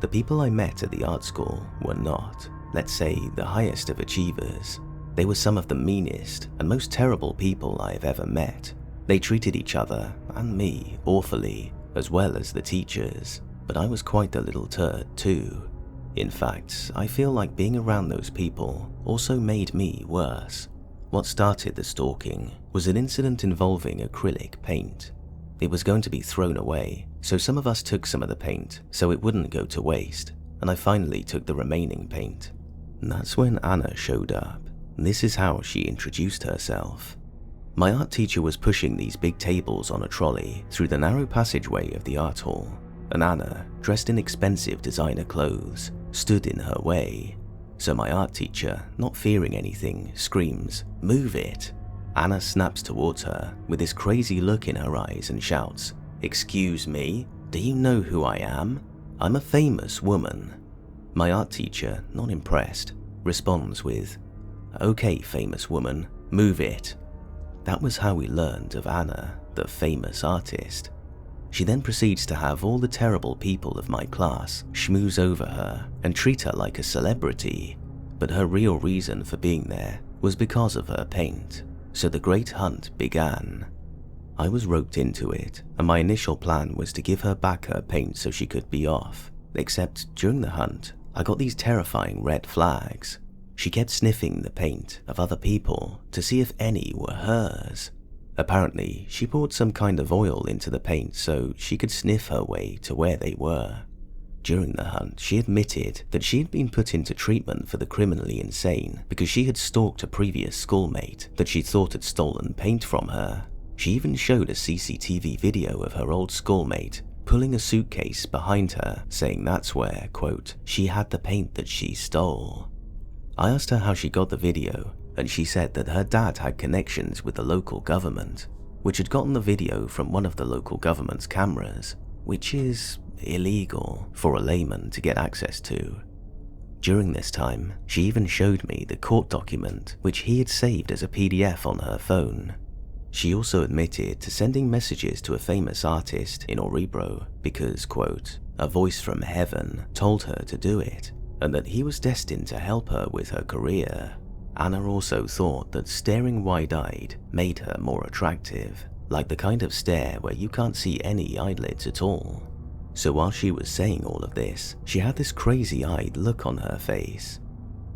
The people I met at the art school were not, let's say, the highest of achievers. They were some of the meanest and most terrible people I've ever met. They treated each other, and me, awfully, as well as the teachers, but I was quite the little turd too. In fact, I feel like being around those people also made me worse. What started the stalking was an incident involving acrylic paint. It was going to be thrown away, so some of us took some of the paint so it wouldn't go to waste, and I finally took the remaining paint. And that's when Anna showed up. This is how she introduced herself. My art teacher was pushing these big tables on a trolley through the narrow passageway of the art hall, and Anna, dressed in expensive designer clothes, stood in her way. So my art teacher, not fearing anything, screams, "Move it!" Anna snaps towards her with this crazy look in her eyes and shouts, "Excuse me, do you know who I am? I'm a famous woman." My art teacher, not impressed, responds with, "Okay, famous woman, move it." That was how we learned of Anna, the famous artist. She then proceeds to have all the terrible people of my class schmooze over her and treat her like a celebrity, but her real reason for being there was because of her paint, so the great hunt began. I was roped into it, and my initial plan was to give her back her paint so she could be off, except during the hunt, I got these terrifying red flags. She kept sniffing the paint of other people to see if any were hers. Apparently, she poured some kind of oil into the paint so she could sniff her way to where they were. During the hunt, she admitted that she had been put into treatment for the criminally insane because she had stalked a previous schoolmate that she thought had stolen paint from her. She even showed a CCTV video of her old schoolmate pulling a suitcase behind her, saying that's where, quote, she had the paint that she stole. I asked her how she got the video, and she said that her dad had connections with the local government, which had gotten the video from one of the local government's cameras, which is illegal for a layman to get access to. During this time, she even showed me the court document which he had saved as a PDF on her phone. She also admitted to sending messages to a famous artist in Oribro because, quote, a voice from heaven told her to do it, and that he was destined to help her with her career. Anna also thought that staring wide-eyed made her more attractive, like the kind of stare where you can't see any eyelids at all. So while she was saying all of this, she had this crazy-eyed look on her face.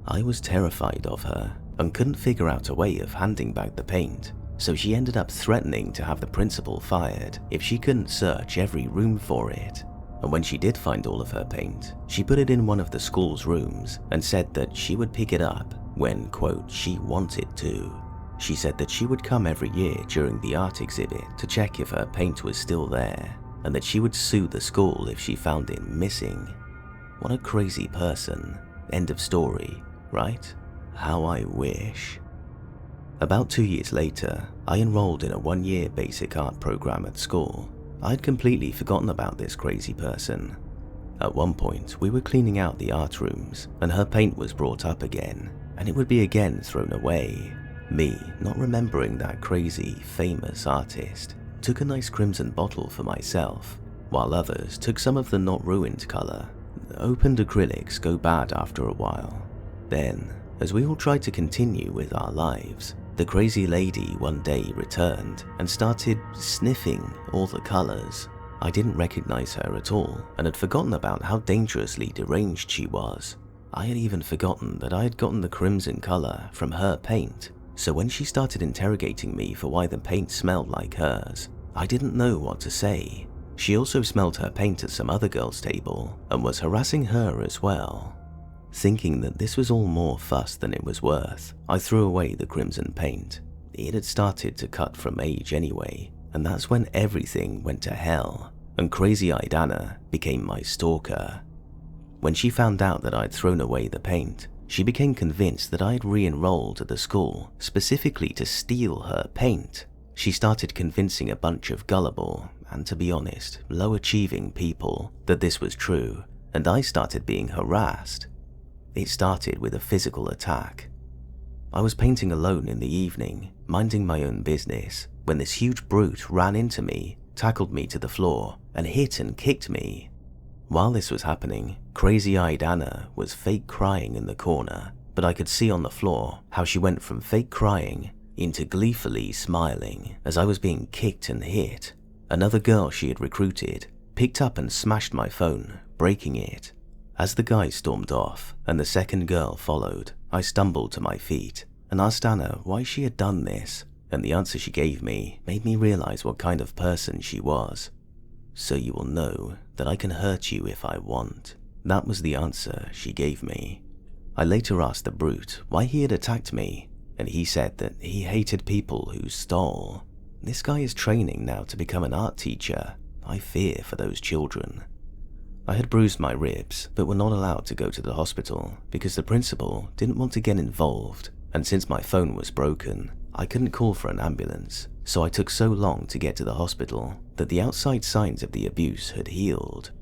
I was terrified of her and couldn't figure out a way of handing back the paint, so she ended up threatening to have the principal fired if she couldn't search every room for it. And when she did find all of her paint, she put it in one of the school's rooms and said that she would pick it up when, quote, she wanted to. She said that she would come every year during the art exhibit to check if her paint was still there, and that she would sue the school if she found it missing. What a crazy person. End of story, right? How I wish. About 2 years later, I enrolled in a 1-year basic art program at school. I'd completely forgotten about this crazy person. At one point, we were cleaning out the art rooms, and her paint was brought up again, and it would be again thrown away. Me, not remembering that crazy, famous artist, took a nice crimson bottle for myself, while others took some of the not ruined color. Opened acrylics go bad after a while. Then, as we all tried to continue with our lives, the crazy lady one day returned and started sniffing all the colors. I didn't recognize her at all and had forgotten about how dangerously deranged she was. I had even forgotten that I had gotten the crimson color from her paint, so when she started interrogating me for why the paint smelled like hers, I didn't know what to say. She also smelled her paint at some other girl's table and was harassing her as well. Thinking that this was all more fuss than it was worth, I threw away the crimson paint. It had started to cut from age anyway, and that's when everything went to hell, and crazy-eyed Anna became my stalker. When she found out that I'd thrown away the paint, she became convinced that I'd re-enrolled at the school specifically to steal her paint. She started convincing a bunch of gullible, and to be honest, low-achieving people that this was true, and I started being harassed. It started with a physical attack. I was painting alone in the evening, minding my own business, when this huge brute ran into me, tackled me to the floor, and hit and kicked me. While this was happening, crazy-eyed Anna was fake crying in the corner, but I could see on the floor how she went from fake crying into gleefully smiling as I was being kicked and hit. Another girl she had recruited picked up and smashed my phone, breaking it. As the guy stormed off and the second girl followed, I stumbled to my feet and asked Anna why she had done this, and the answer she gave me made me realize what kind of person she was. "So you will know that I can hurt you if I want." That was the answer she gave me. I later asked the brute why he had attacked me, and he said that he hated people who stole. This guy is training now to become an art teacher. I fear for those children. I had bruised my ribs, but were not allowed to go to the hospital because the principal didn't want to get involved, and since my phone was broken, I couldn't call for an ambulance, so I took so long to get to the hospital that the outside signs of the abuse had healed.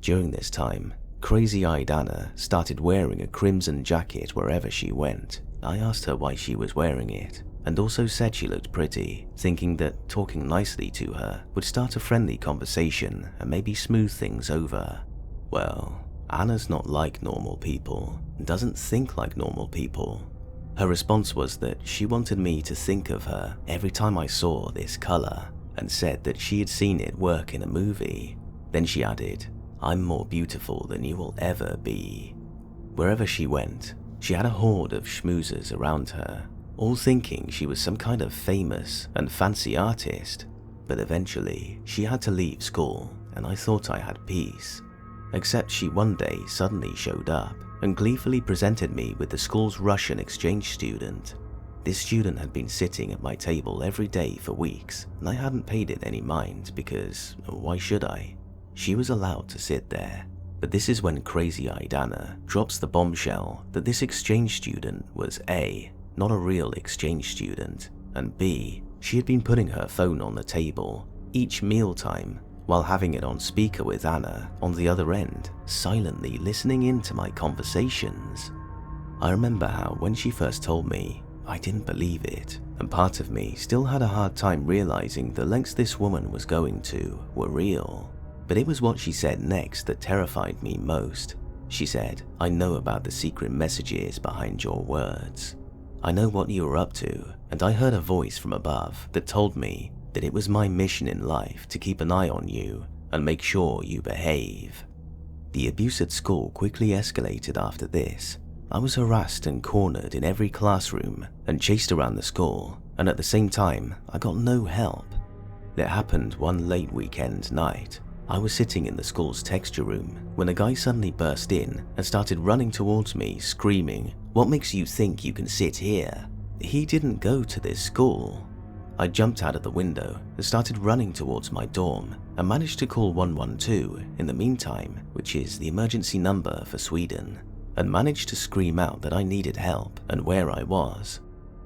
During this time, crazy-eyed Anna started wearing a crimson jacket wherever she went. I asked her why she was wearing it, and also said she looked pretty, thinking that talking nicely to her would start a friendly conversation and maybe smooth things over. Well, Anna's not like normal people, and doesn't think like normal people. Her response was that she wanted me to think of her every time I saw this color, and said that she had seen it work in a movie. Then she added, "I'm more beautiful than you will ever be." Wherever she went, she had a horde of schmoozers around her, all thinking she was some kind of famous and fancy artist. But eventually, she had to leave school, and I thought I had peace. Except she one day suddenly showed up and gleefully presented me with the school's Russian exchange student. This student had been sitting at my table every day for weeks, and I hadn't paid it any mind because, why should I? She was allowed to sit there. But this is when crazy-eyed Anna drops the bombshell that this exchange student was A, not a real exchange student, and B, she had been putting her phone on the table each mealtime while having it on speaker with Anna on the other end, silently listening into my conversations. I remember how when she first told me, I didn't believe it, and part of me still had a hard time realizing the lengths this woman was going to were real. But it was what she said next that terrified me most. She said, "I know about the secret messages behind your words. I know what you were up to, and I heard a voice from above that told me that it was my mission in life to keep an eye on you and make sure you behave." The abuse at school quickly escalated after this. I was harassed and cornered in every classroom and chased around the school, and at the same time, I got no help. It happened one late weekend night. I was sitting in the school's texture room when a guy suddenly burst in and started running towards me, screaming, "What makes you think you can sit here?" He didn't go to this school. I jumped out of the window and started running towards my dorm and managed to call 112 in the meantime, which is the emergency number for Sweden, and managed to scream out that I needed help and where I was.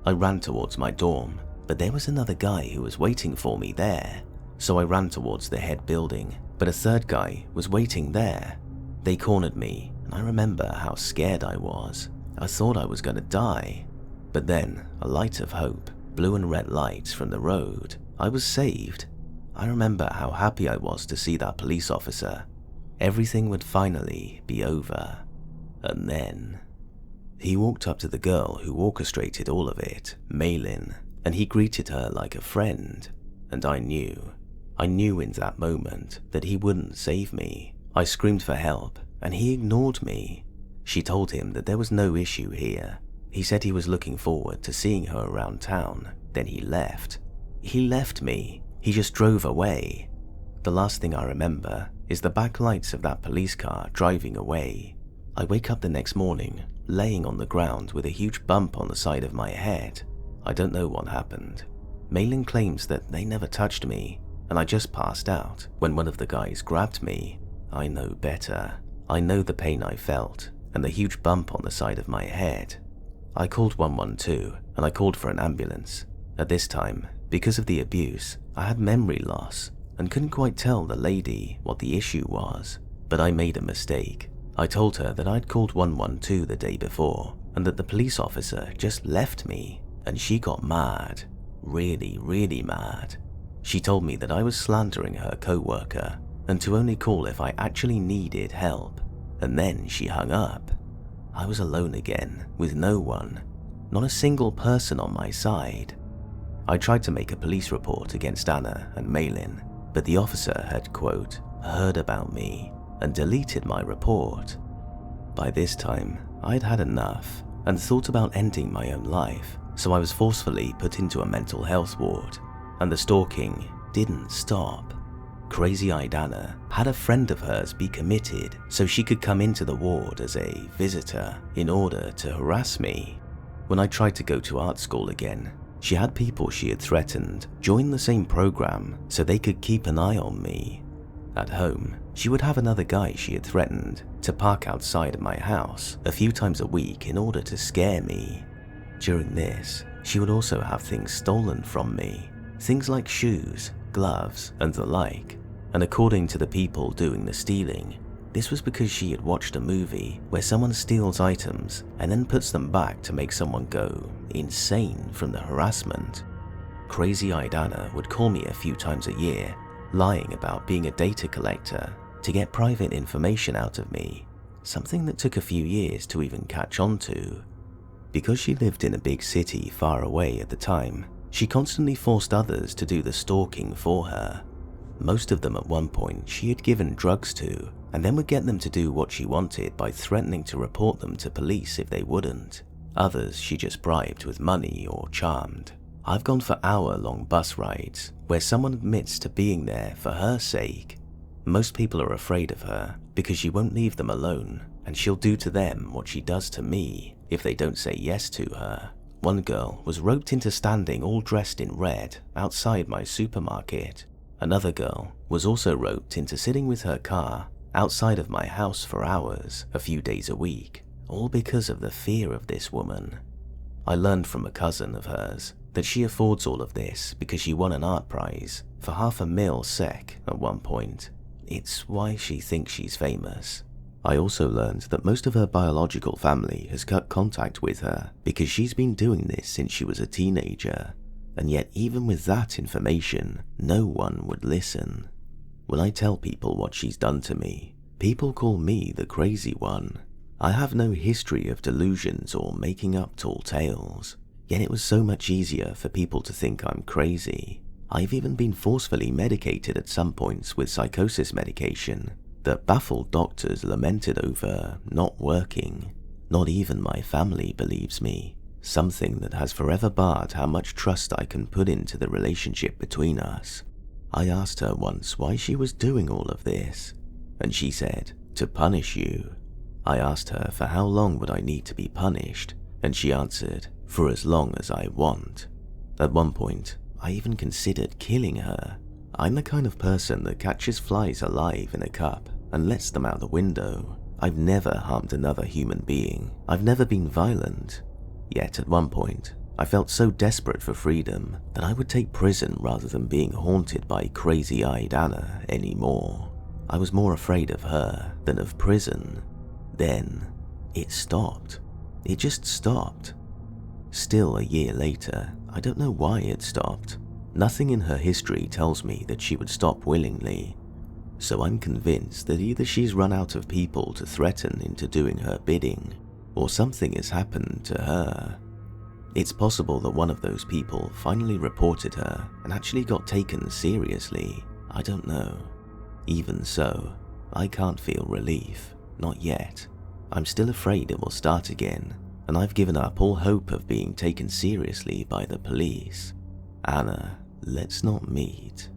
I ran towards my dorm, but there was another guy who was waiting for me there. So I ran towards the head building, but a third guy was waiting there. They cornered me, and I remember how scared I was. I thought I was going to die. But then, a light of hope, blue and red lights from the road. I was saved. I remember how happy I was to see that police officer. Everything would finally be over. And then, he walked up to the girl who orchestrated all of it, Malin, and he greeted her like a friend. And I knew in that moment that he wouldn't save me. I screamed for help, and he ignored me. She told him that there was no issue here. He said he was looking forward to seeing her around town. Then he left. He left me. He just drove away. The last thing I remember is the backlights of that police car driving away. I wake up the next morning, laying on the ground with a huge bump on the side of my head. I don't know what happened. Malin claims that they never touched me, and I just passed out when one of the guys grabbed me. I know better. I know the pain I felt and the huge bump on the side of my head. I called 112 and I called for an ambulance. At this time, because of the abuse, I had memory loss. and couldn't quite tell the lady what the issue was, but I made a mistake. I told her that I'd called 112 the day before and that the police officer just left me, and she got mad, really mad. She told me that I was slandering her co-worker and to only call if I actually needed help, and then she hung up. I was alone again, with no one, not a single person on my side. I tried to make a police report against Anna and Malin, but the officer had, quote, heard about me and deleted my report. By this time, I'd had enough and thought about ending my own life, so I was forcefully put into a mental health ward, and the stalking didn't stop. Crazy-eyed Anna had a friend of hers be committed so she could come into the ward as a visitor in order to harass me. When I tried to go to art school again, she had people she had threatened join the same program so they could keep an eye on me. At home, she would have another guy she had threatened to park outside of my house a few times a week in order to scare me. During this, she would also have things stolen from me, things like shoes, gloves, and the like, and according to the people doing the stealing, this was because she had watched a movie where someone steals items and then puts them back to make someone go insane from the harassment. Crazy-eyed Anna would call me a few times a year, lying about being a data collector to get private information out of me, something that took a few years to even catch on to. Because she lived in a big city far away at the time, she constantly forced others to do the stalking for her. Most of them at one point she had given drugs to, and then would get them to do what she wanted by threatening to report them to police if they wouldn't. Others she just bribed with money or charmed. I've gone for hour-long bus rides where someone admits to being there for her sake. Most people are afraid of her because she won't leave them alone, and she'll do to them what she does to me if they don't say yes to her. One girl was roped into standing all dressed in red outside my supermarket. Another girl was also roped into sitting with her car outside of my house for hours a few days a week, all because of the fear of this woman. I learned from a cousin of hers that she affords all of this because she won an art prize for $500,000 SEK at one point. It's why she thinks she's famous. I also learned that most of her biological family has cut contact with her because she's been doing this since she was a teenager, and yet even with that information, no one would listen. When I tell people what she's done to me, people call me the crazy one. I have no history of delusions or making up tall tales, yet it was so much easier for people to think I'm crazy. I've even been forcefully medicated at some points with psychosis medication that baffled doctors lamented over not working. Not even my family believes me, something that has forever barred how much trust I can put into the relationship between us. I asked her once why she was doing all of this, and she said, to punish you. I asked her for how long would I need to be punished, and she answered, for as long as I want. At one point, I even considered killing her. I'm the kind of person that catches flies alive in a cup and lets them out the window. I've never harmed another human being. I've never been violent. Yet at one point, I felt so desperate for freedom that I would take prison rather than being haunted by crazy-eyed Anna anymore. I was more afraid of her than of prison. Then, it stopped. It just stopped. Still a year later, I don't know why it stopped. Nothing in her history tells me that she would stop willingly. So I'm convinced that either she's run out of people to threaten into doing her bidding, or something has happened to her. It's possible that one of those people finally reported her and actually got taken seriously. I don't know. Even so, I can't feel relief. Not yet. I'm still afraid it will start again, and I've given up all hope of being taken seriously by the police. Anna, let's not meet.